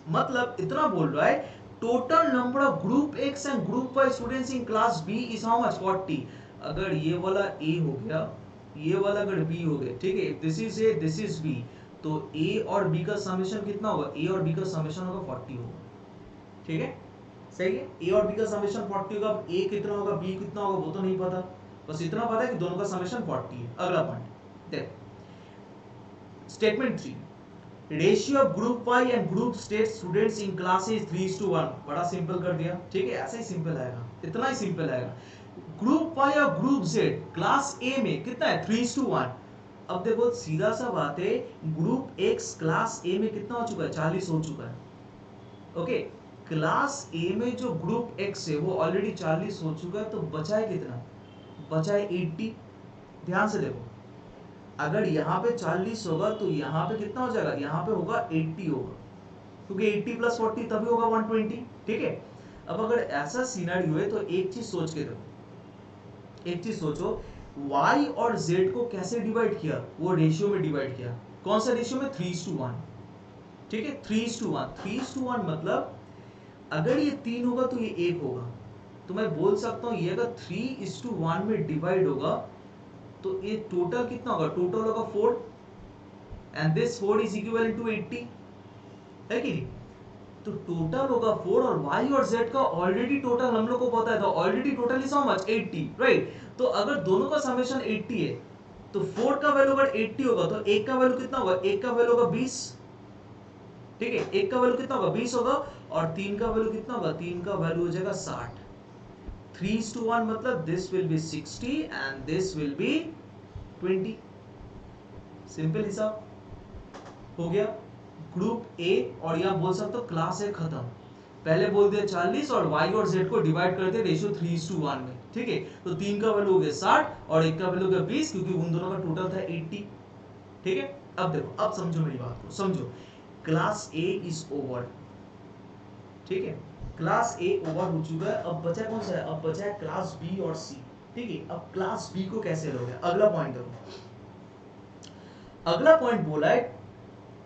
Speaker 1: मतलब इतना बोल रहा है, total number of group X and group Y students in class B is how much 40. अगर ये वाला A हो गया, ये वाला अगर B हो गया, ठीक है, this is A, this is B, तो A और B का समेशन कितना होगा, A और B का समेशन होगा 40 होगा. ठीक है, सही है, A और B का समेशन 40 होगा. अब A कितना होगा, B कितना होगा वो तो नहीं पता, बस इतना पता है कि दोनों का समेशन 40 है. अगला पॉइंट देखो, statement 3, ratio of group Y and group state students in class is 3:1. बड़ा सिंपल कर दिया. ठीक है, ऐसे ही सिंपल आएगा, इतना ही सिंपल आएगा. ग्रुप Y और ग्रुप Z क्लास A में कितना है 3:1. अब देखो सीधा सा बात है, ग्रुप X क्लास A में कितना हो चुका है 40 हो चुका है. ओके, क्लास A में जो ग्रुप X है वो ऑलरेडी 40 हो चुका है, तो बचा है कितना, बचा है 80. ध्यान से देखो, अगर यहाँ पे 40 होगा तो यहाँ पे कितना हो जाएगा, यहाँ पे होगा 80 होगा, क्योंकि 80 + 40 तभी होगा 120. ठीक है, अब अगर ऐसा सिनेरियो है तो एक चीज सोच के देखो, एक चीज सोचो, Y और Z को कैसे डिवाइड किया, वो रेशियो में डिवाइड किया. कौन सा रेशियो में, 3:1. ठीक है, 3:1. 3:1 मतलब अगर ये 3 होगा तो ये 1 होगा. तो मैं बोल सकता हूँ ये अगर 3:1 में डिवाइड होगा तो ये टोटल कितना होगा, टोटल होगा 4, and this 4 is equivalent to 80. है कि नहीं, तो टोटल होगा 4, और Y और Z का ऑलरेडी टोटल हम लोग को पता है, तो already total is how much 80, right. तो अगर दोनों का समेशन 80 है तो 4 का वैल्यू अगर 80 होगा तो 1 का वैल्यू कितना होगा, 1 का वैल्यू होगा 20. ठीक है, 1 का वैल्यू कितना होगा 20 होगा, और 3 का वैल्यू कितना होगा, 3 का वैल्यू हो जाएगा 60. 3:1 मतलब this will be 60 and this will B 20. Simple हिसाब हो गया. ग्रुप A, और यहाँ बोल सकते हो क्लास A खत्म. पहले बोल दिया 40 और Y और Z को डिवाइड करते रेशियो 3:1 में. ठीक है, तो 3 का वैल्यू हो गया 60 और 1 का वैल्यू हो गया 20, क्योंकि उन दोनों का टोटल था 80. ठीक है, अब देखो, अब समझो मेरी बात को, समझो. Class A is over. ठीक है, क्लास A ओवर हो चुका है. अब बचा कौन सा है, अब बचा है क्लास B और C. ठीक है, अब क्लास B को कैसे लोगे, अगला पॉइंट देखो. अगला पॉइंट बोला है,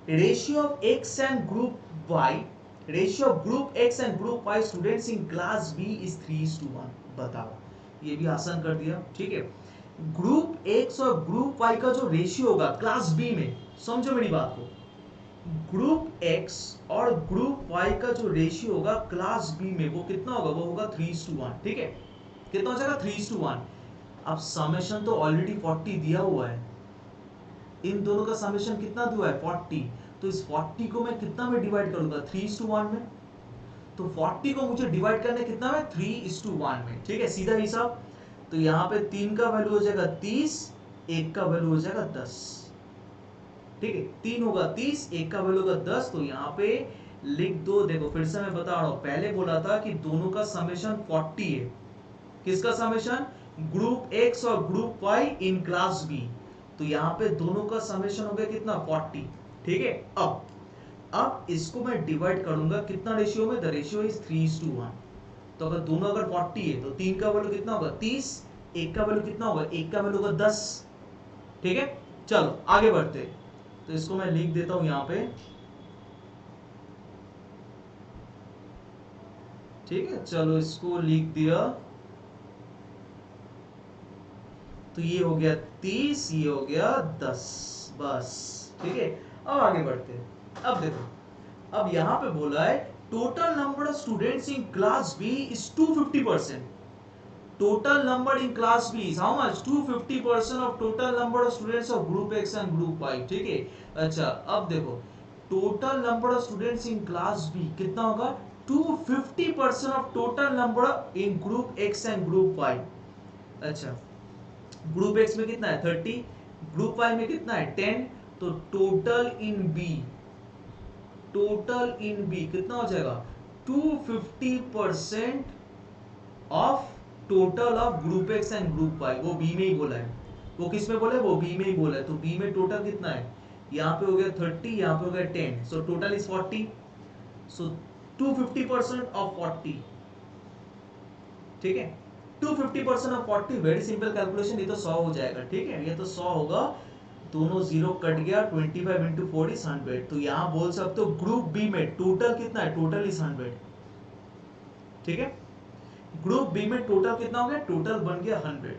Speaker 1: ratio of X and group Y, ratio of group X and group Y students in class B is 3:1. बताओ, ये भी आसान कर दिया. ठीक है, ग्रुप X और ग्रुप Y का जो रेशियो होगा क्लास B में, समझो मेरी बात को, ग्रुप X और ग्रुप Y का जो रेशियो होगा क्लास B में वो कितना होगा, वो होगा 3:1. ठीक है, कितना हो जाएगा 3:1. अब समेशन तो ऑलरेडी 40 दिया हुआ है, इन दोनों का समेशन कितना दिया है 40, तो इस 40 को मैं कितना में डिवाइड करूंगा 3:1 में. तो 40 को मुझे डिवाइड करना है कितना में 3:1 में. ठीक है, सीधा हिसाब. तो यहाँ पे 3 का वैल्यू हो जाएगा 30, 1 का वैल्यू हो जाएगा 10. ठीक है, 3 होगा 30, 1 का वैल्यू होगा 10. तो यहाँ पे लिख दो. देखो फिर से मैं बता रहा हूँ, पहले बोला था कि दोनों का समेशन 40 है. किसका समेशन, ग्रुप X और group Y in class B. तो यहाँ पे दोनों का समेशन हो गया कितना 40. ठीक है, अब इसको मैं डिवाइड करूंगा कितना रेशियो में, द रेशियो इज 3:1. तो अगर दोनों अगर 40 है तो 3 का वैल्यू कितना होगा 30, 1 का वैल्यू कितना होगा, 1 का वैल्यू होगा 10. ठीक है, चलो आगे बढ़ते. तो इसको मैं लिख देता हूं यहाँ पे, ठीक है। चलो इसको लिख दिया, तो ये हो गया 30, ये हो गया 10, बस, ठीक है। अब आगे बढ़ते हैं। अब देखो, अब यहाँ पे बोला है total number of students in class B is 250%. Total number in class B is how much? 250% of total number of students of group X and group Y, ठीक है। अच्छा, अब देखो total number of students in class B कितना होगा? 250% of total number in group X and group Y. अच्छा, group X में कितना है? 30, ग्रुप Y में कितना है? 10, तो टोटल इन बी कितना हो जाएगा? 250% of total of group X and group Y. वो बी में ही बोला है, वो किस में बोला है? वो बी में ही बोला है। तो बी में टोटल कितना है? यहाँ पे हो गया 30, यहाँ पे हो गया 10, so total is 40, so 250% of 40, ठीक है। 250% ऑफ 40, वेरी सिंपल कैलकुलेशन, ये तो 100 हो जाएगा, ठीक है। ये तो 100 होगा, दोनों जीरो कट गया, 25 इंटू 4 इज 100। तो यहाँ बोल सकते हो ग्रुप बी में टोटल कितना है? टोटल इज 100, ठीक है। ग्रुप बी में टोटल कितना हो गया? टोटल बन गया 100।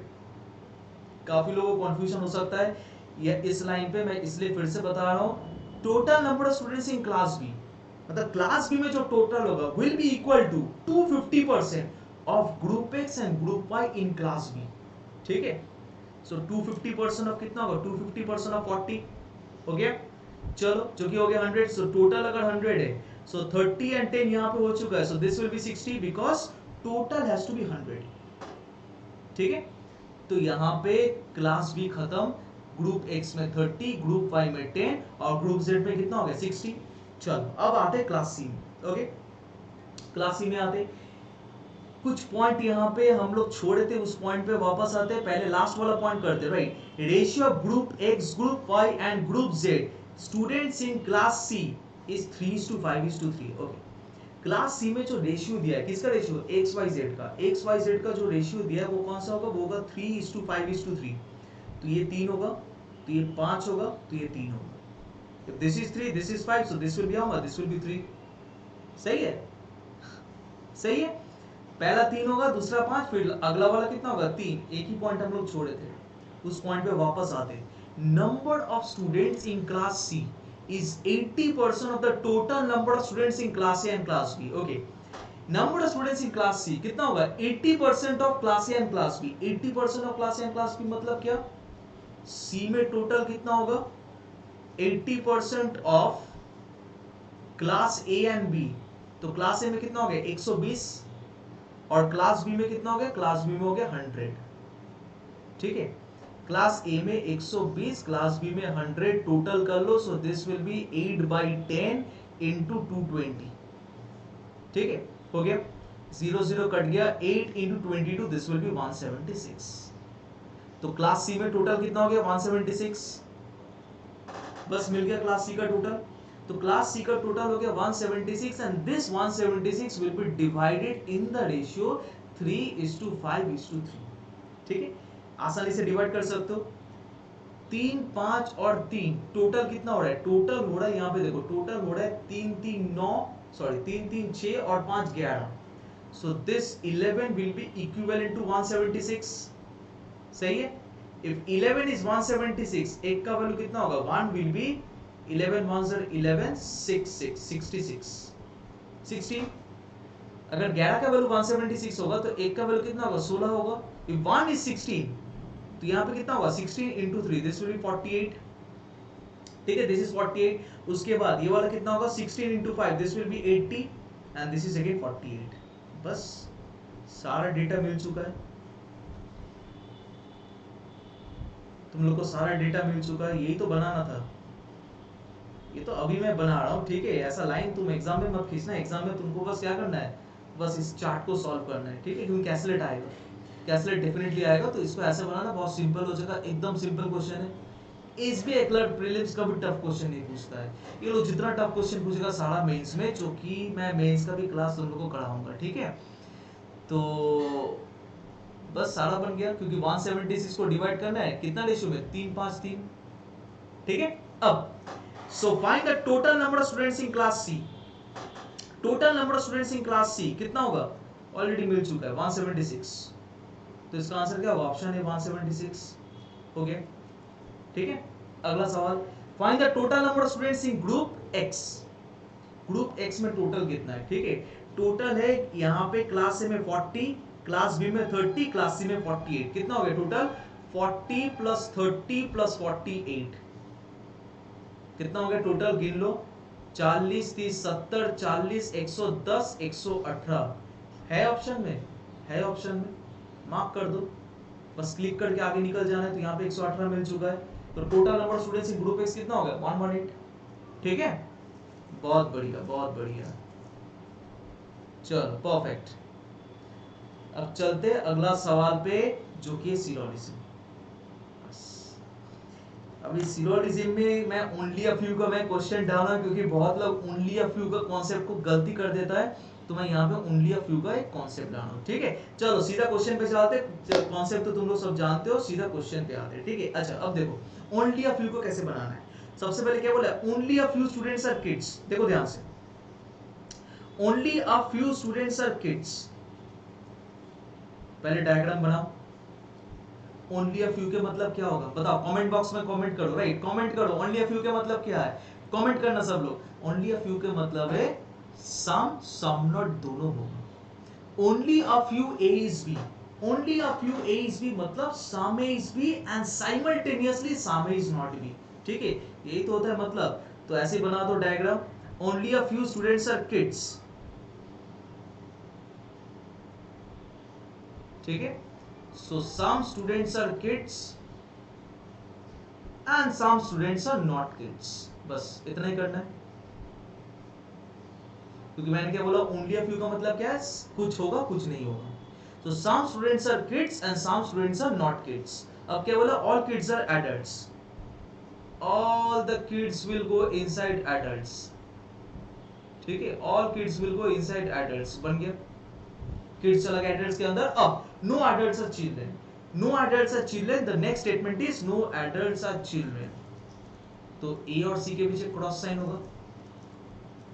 Speaker 1: काफी लोगों को कंफ्यूजन हो सकता है ये इस लाइन पे, मैं इसलिए फिर से बता रहा हूं। Total number of students in class B, मतलब क्लास बी में जो टोटल होगा will be equal to 250% of group X and group Y in class B, ठीक है। सो 250% ऑफ कितना होगा? 250% ऑफ 40 हो गया, चलो, जो कि हो गया 100। सो टोटल अगर 100 है, सो 30 एंड 10 यहाँ पे हो चुका है, so this will be 60 because total has to be 100, ठीक है। तो यहाँ पे क्लास बी खत्म, ग्रुप एक्स में 30, ग्रुप वाई में 10 और ग्रुप जेड में कितना हो गया? 60। चलो अब आते क्लास सी में, ओके। क्लास सी में आते, कुछ पॉइंट यहाँ पे हम लोग छोड़े थे, उस पॉइंट पे वापस आते हैं। पहले लास्ट वाला पॉइंट करते, right. Ratio of group X, group Y and group Z students in class C is 3:5:3, okay. Class C में जो रेशियो दिया है, किसका रेशियो? एक्स वाई जेड का। एक्स वाई जेड का जो रेशियो दिया है वो कौन सा होगा? वो होगा 3:5:3। तो ये 3 होगा, तो ये 5 होगा, तो ये 3 होगा। If this is 3, this is 5, so this will be how much? This will be 3. सही है, सही है। पहला 3 होगा, दूसरा 5, फिर अगला वाला कितना होगा? 3। एक ही पॉइंट हम लोग छोड़े थे, उस पॉइंट पे वापस आते। Number of students in class C is 80% of the total number of students in class A and class B, okay. Number of students in class C कितना होगा? 80% of class A and class B। 80% of class A and class B मतलब क्या? C में total कितना होगा? 80% of class A and B, तो class A में कितना हो गया? 120, और क्लास B में कितना हो गया? क्लास B में हो गया 100, ठीक है। क्लास A में 120, क्लास B में 100, टोटल कर लो, so this will be 8/10 into 220, ठीक है, हो गया। 0 0 कट गया, 8 इंटू 22, दिस विल बी 176। तो क्लास C में टोटल कितना हो गया? 176, बस मिल गया क्लास C का टोटल। तो क्लास C का टोटल हो गया 176 and this 176 will be divided in the ratio 3:5:3, ठीक है। आसानी से डिवाइड कर सकते हो। 3, 5 और 3 टोटल कितना हो रहा है? टोटल हो रहा है, यहाँ पे देखो, टोटल हो रहा है 3 3 9, सॉरी 3 3 6 और 5 11। So this 11 will be equivalent to 176, सही है। इफ 11 इज 176, एक का वैल्यू कितना होगा? 1 विल बी 11 1 0 11 6 6 66 16। अगर 11 का वैल्यू 176 होगा तो एक का वैल्यू कितना होगा? 16 होगा। इफ 1 इज 16, तो यहाँ पे कितना होगा? 16 इंटू 3, दिस विल बी 48, ठीक है, दिस इज 48। उसके बाद ये वाला कितना होगा? 16 into 5, this will B 80 and this is again 48। बस सारा डेटा मिल चुका है, तुम लोग को सारा डेटा मिल चुका है। यही तो बनाना था, ये तो अभी मैं बना रहा हूँ, ठीक है। ऐसा लाइन तुम एग्जाम में मत खींचना, एग्जाम में तुमको बस क्या करना है? बस इस चार्ट को सॉल्व करना है, ठीक है। क्योंकि कैसलेट आएगा, कैसलेट डेफिनेटली आएगा, तो इसको ऐसे बनाना, बहुत सिंपल हो जाएगा, एकदम सिंपल क्वेश्चन है। एसबीआई क्लर्क प्रीलिम्स का भी टफ क्वेश्चन नहीं पूछता है ये लोग। जितना टफ क्वेश्चन पूछेगा सारा मेंस में, जो कि मैं मेंस का भी क्लास तुम लोग को कराऊंगा, ठीक है। तो बस सारा बन गया, क्योंकि 176 को डिवाइड करना है कितना रेशियो में? 3 5 3, ठीक है। अब so find the total number of students in class C. Total number of students in class C कितना होगा? ऑलरेडी मिल चुका है 176। तो इसका आंसर क्या होगा? ऑप्शन ए 176 हो गया। ठीक है, अगला सवाल, find the total number of students in group X. Group X में टोटल कितना है? ठीक है, टोटल है यहाँ पे क्लास ए में 40, क्लास बी में 30, क्लास सी में 48। कितना हो गया टोटल? 40 प्लस 30 प्लस 48 कितना हो गया टोटल? गिन लो, 40 30 70 40 110 118 है ऑप्शन में, है ऑप्शन में, मार्क कर दो, बस क्लिक करके आगे निकल जाना है। तो यहाँ पे 118 मिल चुका है। तो total number of students in group x कितना हो गया? 118। ठीक है, बहुत बढ़िया, बहुत बढ़िया, चलो परफेक्ट। अब चलते अगला सवाल पे, जो कि सिलोजिज्म। अभी सिलोजिज्म में मैं ओनली अ फ्यू का मैं क्वेश्चन डाला, क्योंकि बहुत लोग ओनली अ फ्यू का कॉन्सेप्ट को गलती कर देता है, तो मैं यहाँ पे ओनली अ फ्यू का एक कॉन्सेप्ट डाला हूँ। ठीक है, चलो सीधा क्वेश्चन पे चलते। कॉन्सेप्ट तो तुम लोग सब जानते हो, सीधा क्वेश्चन पे आते हैं। ठीक है, अच्छा अब देखो ओनली अ फ्यू को कैसे बनाना है। सबसे पहले क्या बोला? Only a few students are kids. देखो ध्यान से, only a few students are kids. पहले डायग्राम बनाओ। ओनली अ फ्यू के मतलब क्या होगा बताओ, कमेंट बॉक्स में कमेंट करो। राइट, कमेंट करो ओनली अ फ्यू के मतलब क्या है, कमेंट करना सब लोग। ओनली अ फ्यू के मतलब है सम नॉट दोनों होगा। Only a few A is B, only a few A is B मतलब some A is B and simultaneously some A is not B. ठीक है, यही तो होता है मतलब। तो ऐसे बना दो diagram, only a few students are kids. ठीक है, so some students are kids and some students are not kids। बस इतना ही करना है, क्योंकि मैंने क्या बोला, ओनली अ फ्यू का मतलब क्या है? कुछ होगा कुछ नहीं होगा। so some students are kids and some students are not kids। अब क्या बोला? all kids are adults, all the kids will go inside adults। ठीक है, all kids will go inside adults बन गया, किड्स चला गया एडल्ट्स के अंदर। अब no adults are children, no adults are children, the next statement is no adults are children. तो ए और सी के पीछे क्रॉस साइन होगा।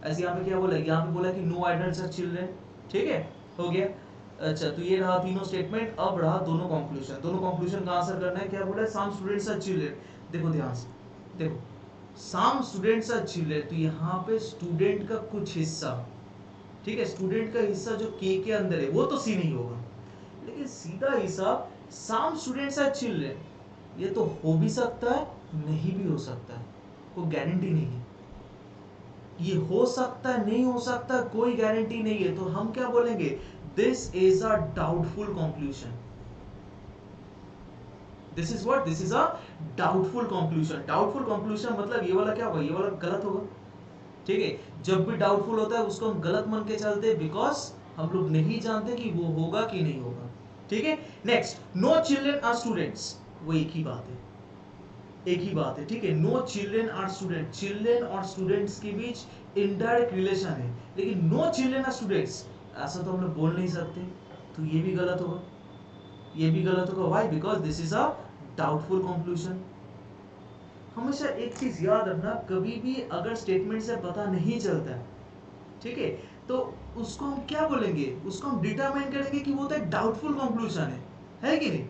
Speaker 1: ऐसे यहाँ पे क्या बोला? यहाँ पे बोला कि नो एडल्ट्स आर चिल्ड्रन। ठीक है, हो गया। अच्छा, तो ये रहा तीनों स्टेटमेंट। अब रहा दोनों कंक्लूजन। दोनों कंक्लूजन का आंसर करना है। क्या बोला? Some students are children. देखो ध्यान से, देखो सम स्टूडेंट्स आर चिल्ड्रन, तो यहाँ पे स्टूडेंट का कुछ हिस्सा, ठीक है, स्टूडेंट का हिस्सा जो के अंदर है वो तो सी नहीं होगा, लेकिन सीधा हिसाब सम स्टूडेंट्स आर चिल्ड्रन, ये तो हो भी सकता है नहीं भी हो सकता है, कोई गारंटी नहीं है। ये हो सकता है नहीं हो सकता, कोई गारंटी नहीं है। तो हम क्या बोलेंगे? This is a doubtful conclusion. This is what? This is a doubtful conclusion. Doubtful conclusion मतलब ये वाला क्या होगा? ये वाला गलत होगा। ठीक है, जब भी डाउटफुल होता है उसको हम गलत मान के चलते हैं, बिकॉज हम लोग नहीं जानते कि वो होगा कि नहीं होगा। ठीक है, next, no children are students, वो एक ही बात है, एक ही बात है। ठीक है, no children are student, children और स्टूडेंट्स के बीच इनडायरेक्ट रिलेशन है, लेकिन नो चिल्ड्रन आर स्टूडेंट्स ऐसा तो हम लोग बोल नहीं सकते। तो ये भी गलत होगा, ये भी गलत होगा। Why? Because this is a doubtful conclusion. हमेशा एक चीज याद रखना, कभी भी अगर स्टेटमेंट से पता नहीं चलता है, ठीक है, तो उसको हम क्या बोलेंगे? उसको हम डिटरमाइन करेंगे कि वो तो एक डाउटफुल कंक्लूजन है कि नहीं?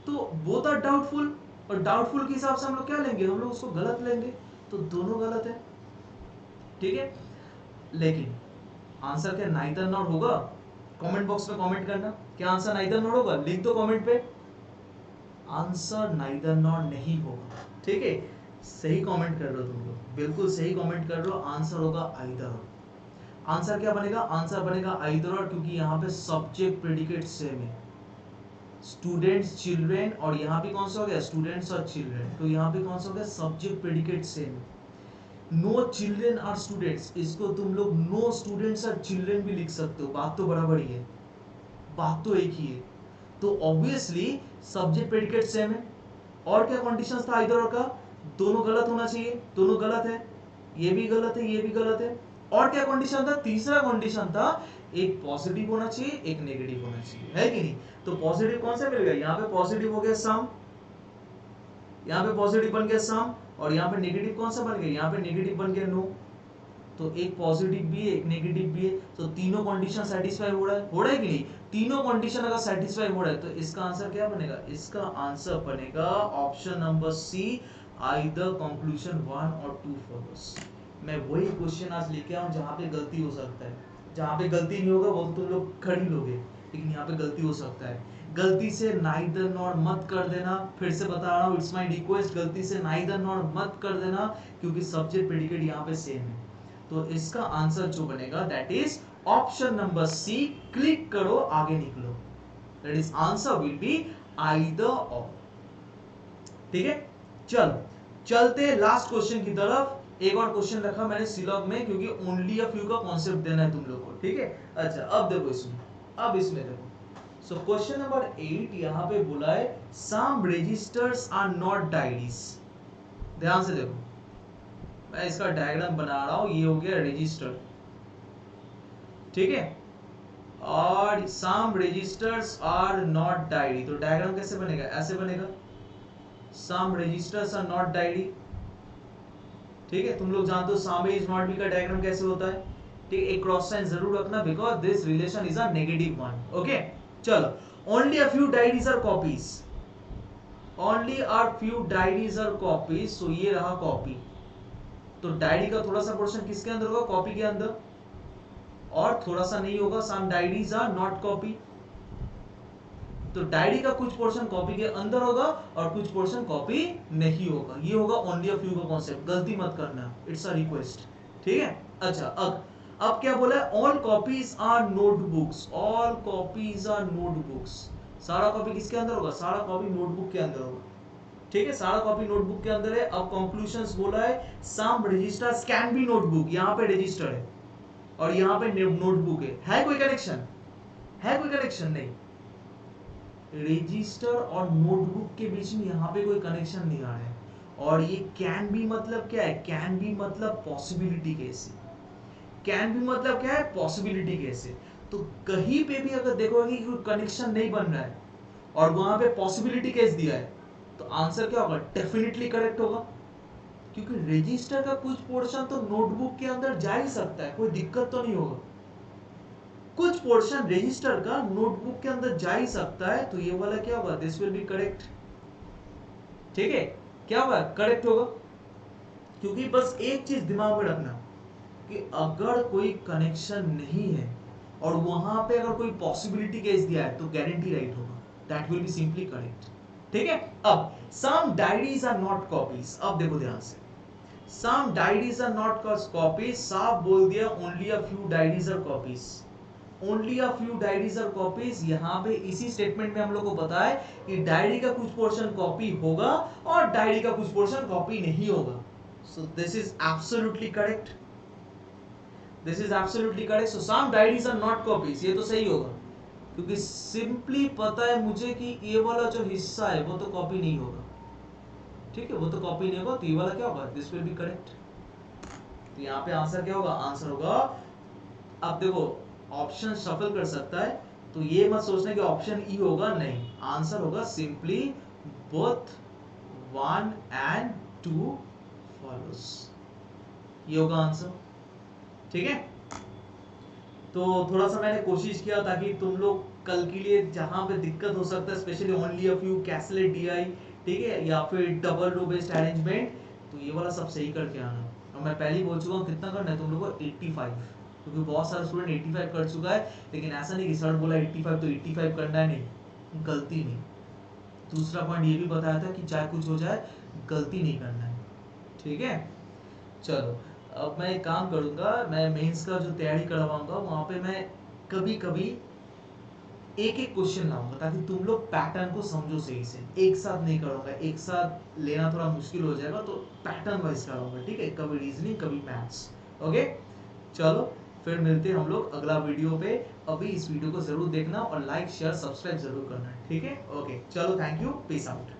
Speaker 1: तो बोथ आर डाउटफुल, और डाउटफुल के हिसाब से हम लोग क्या लेंगे? हम लोग उसको गलत लेंगे, तो दोनों गलत है। ठीक है, लेकिन आंसर क्या नाइदर नॉट होगा? कमेंट बॉक्स में कमेंट करना, क्या आंसर नाइदर नॉट होगा? लिख दो कमेंट पे, आंसर नाइदर नॉट नहीं होगा। ठीक है, सही कमेंट कर रहे हो तुम लोग, बिल्कुल सही कमेंट कर रहे हो। आंसर होगा आइदर। आंसर क्या बनेगा? आंसर बनेगा आइदर और, क्योंकि यहाँ पे सब्जेक्ट प्रेडिकेट सेम है, स्टूडेंट्स चिल्ड्रन, और यहाँ पे कौन सा हो गया? स्टूडेंट्स और चिल्ड्रन। तो यहाँ पे कौन सा हो गया? सब्जेक्ट प्रेडिकेट सेम है। नो चिल्ड्रन आर स्टूडेंट्स, इसको तुम लोग नो स्टूडेंट्स और चिल्ड्रन भी लिख सकते हो, बात तो बराबर ही है, बात तो एक ही है। तो ऑब्वियसली सब्जेक्ट प्रेडिकेट सेम है। और क्या कंडीशन था आइदर और का? दोनों गलत होना चाहिए, दोनों गलत है, ये भी गलत है, ये भी गलत है। और क्या कंडीशन था? तीसरा कंडीशन था एक पॉजिटिव होना चाहिए, एक नेगेटिव होना चाहिए, है कि नहीं? तो पॉजिटिव कौन सा मिल गया? यहाँ पे पॉजिटिव हो गया सम, यहाँ पे पॉजिटिव बन गया सम, और यहाँ पे नेगेटिव कौन सा बन गया, यहाँ पे नेगेटिव बन गया नो, तो एक पॉजिटिव भी है एक नेगेटिव भी है, तो तीनों कंडीशन सेटिस्फाई हो रहा है कि नहीं, तीनों कंडीशन अगर सेटिस्फाई हो रहा है तो इसका आंसर क्या बनेगा, इसका आंसर बनेगा option number C, either conclusion 1 और 2 फॉलोस। मैं वही क्वेश्चन आज लेके आऊं जहां पे गलती हो सकता है, जहां पे गलती नहीं होगा वो तो तुम लोग खड़ी लोगे, लेकिन यहाँ पे गलती हो सकता है। गलती से नाइदर नॉर मत कर देना, फिर से बता रहा हूँ, इट्स माय रिक्वेस्ट, गलती से नाइदर नॉर मत कर देना, क्योंकि सब्जेक्ट प्रेडिकेट यहाँ पे सेम है। तो इसका आंसर जो बनेगा that is option number C, click करो आगे निकलो, that is answer will be either और। ठीक है, चलो चलते लास्ट क्वेश्चन की तरफ। एक और क्वेश्चन रखा मैंने सिलॉग में, क्योंकि ओनली अ फ्यू का कॉन्सेप्ट देना है तुम लोग को। ठीक है, अच्छा अब देखो इसमें, अब इसमें देखो, सो क्वेश्चन नंबर 8 यहाँ पे बोला है सम रजिस्टर्स आर नॉट डायरीज। ध्यान से देखो, मैं इसका डायग्राम बना रहा हूं, ये हो गया रजिस्टर, ठीक है, और सम रजिस्टर्स आर नॉट डायरी, तो डायग्राम कैसे बनेगा, ऐसे बनेगा, सम रजिस्टर्स आर नॉट डायरी। ठीक है, तुम लोग जानते हो सम इज नॉट बी का डायग्राम कैसे होता है, ठीक है, एक क्रॉस साइन जरूर रखना because this relation is a negative one. Okay, चलो, only a few diaries are copies, only a few diaries are copies, so ये रहा कॉपी, तो डायरी का थोड़ा सा पोर्शन किसके अंदर होगा, कॉपी के अंदर, और थोड़ा सा नहीं होगा, सम डायरीज आर नॉट कॉपी, तो डायरी का कुछ पोर्शन कॉपी के अंदर होगा और कुछ पोर्शन कॉपी नहीं होगा, ये होगा ओनली अ फ्यू का कॉन्सेप्ट, गलती मत करना, इट्स अ रिक्वेस्ट। ठीक है, अच्छा अब क्या बोला है, all copies are notebooks, all copies are notebooks, सारा कॉपी किसके अंदर होगा, सारा कॉपी नोटबुक के अंदर होगा। ठीक है, सारा कॉपी नोटबुक के अंदर है। अब कंक्लूजंस बोला है सम रजिस्टर्स कैन बी नोटबुक, यहाँ पे रजिस्टर है और यहाँ पे नोटबुक है कोई कनेक्शन, है कोई कनेक्शन नहीं, रजिस्टर और नोटबुक के बीच में यहाँ पे कोई कनेक्शन नहीं आ रहा है। और ये कैन बी मतलब क्या है, कैन बी मतलब पॉसिबिलिटी केस, कैन बी मतलब क्या है, पॉसिबिलिटी केस। तो कहीं पे भी अगर देखोगे कि कोई कनेक्शन नहीं बन रहा है और वहां पे पॉसिबिलिटी केस दिया है, तो आंसर क्या होगा, डेफिनेटली करेक्ट होगा, क्योंकि रजिस्टर का कुछ पोर्शन तो नोटबुक के अंदर जा ही सकता है, कोई दिक्कत तो नहीं होगा, कुछ पोर्शन रजिस्टर का नोटबुक के अंदर जा ही सकता है, तो ये वाला क्या होगा, दिस विल बी करेक्ट। ठीक है, क्या होगा, करेक्ट होगा, क्योंकि बस एक चीज दिमाग में रखना कि अगर कोई कनेक्शन नहीं है और वहां पे अगर कोई पॉसिबिलिटी केस दिया है तो गारंटी राइट होगा, that will be simply correct. ठीक है, अब some diaries are not copies, अब देखो ध्यान से, some diaries are not copies, साफ बोल दिया only a few diaries are copies, only a few diaries are copies. यहाँ पे इसी स्टेटमेंट में हम लोग को पता है कि डायरी का कुछ पोर्शन कॉपी होगा और डायरी का कुछ पोर्शन कॉपी नहीं होगा, so this is absolutely correct, this is absolutely correct, so some diaries are not copies, ये तो सही होगा, क्योंकि सिंपली पता है मुझे कि ये वाला जो हिस्सा है वो तो कॉपी नहीं होगा, ठीक है, वो तो कॉपी नहीं होगा, तो ये वाला क्या होगा, दिस विल बी करेक्ट। तो यहाँ पे आंसर क्या होगा, आंसर होगा, अब देखो ऑप्शन शफल कर सकता है, तो ये मत सोचना कि ऑप्शन ई होगा, नहीं, आंसर होगा सिंपली बोथ 1 and 2 फॉलोस, ये होगा आंसर। ठीक है, तो थोड़ा सा मैंने कोशिश किया ताकि तुम लोग कल के लिए जहां पे दिक्कत हो सकता है, especially only a few, caselet D I, ठीक है, या फिर डबल रो बेस्ड अरेंजमेंट, तो ये वाला सब सही करके आना। और मैं पहले ही बोल चुका हूँ कितना करना है तुम लोगों को, 85, क्योंकि बहुत सारे स्टूडेंट 85 कर चुका है, लेकिन ऐसा नहीं कि सर बोला 85 तो 85 करना है, नहीं, गलती नहीं। दूसरा पॉइंट ये भी बताया था कि चाहे कुछ हो जाए गलती नहीं करना है। ठीक है, चलो अब मैं एक काम करूंगा, मैं मेंस का जो तैयारी करवाऊंगा वहां पे मैं कभी कभी एक एक क्वेश्चन लाऊंगा ताकि तुम लोग पैटर्न को समझो सही से, एक साथ नहीं करूंगा, एक साथ लेना थोड़ा मुश्किल हो जाएगा, तो पैटर्न वाइज कराऊंगा, ठीक है, कभी रीजनिंग कभी मैथ्स। ओके, चलो फिर मिलते हैं हम लोग अगला वीडियो पे, अभी इस वीडियो को जरूर देखना और लाइक शेयर सब्सक्राइब जरूर करना, ठीक है, ओके, चलो, थैंक यू, पीस आउट।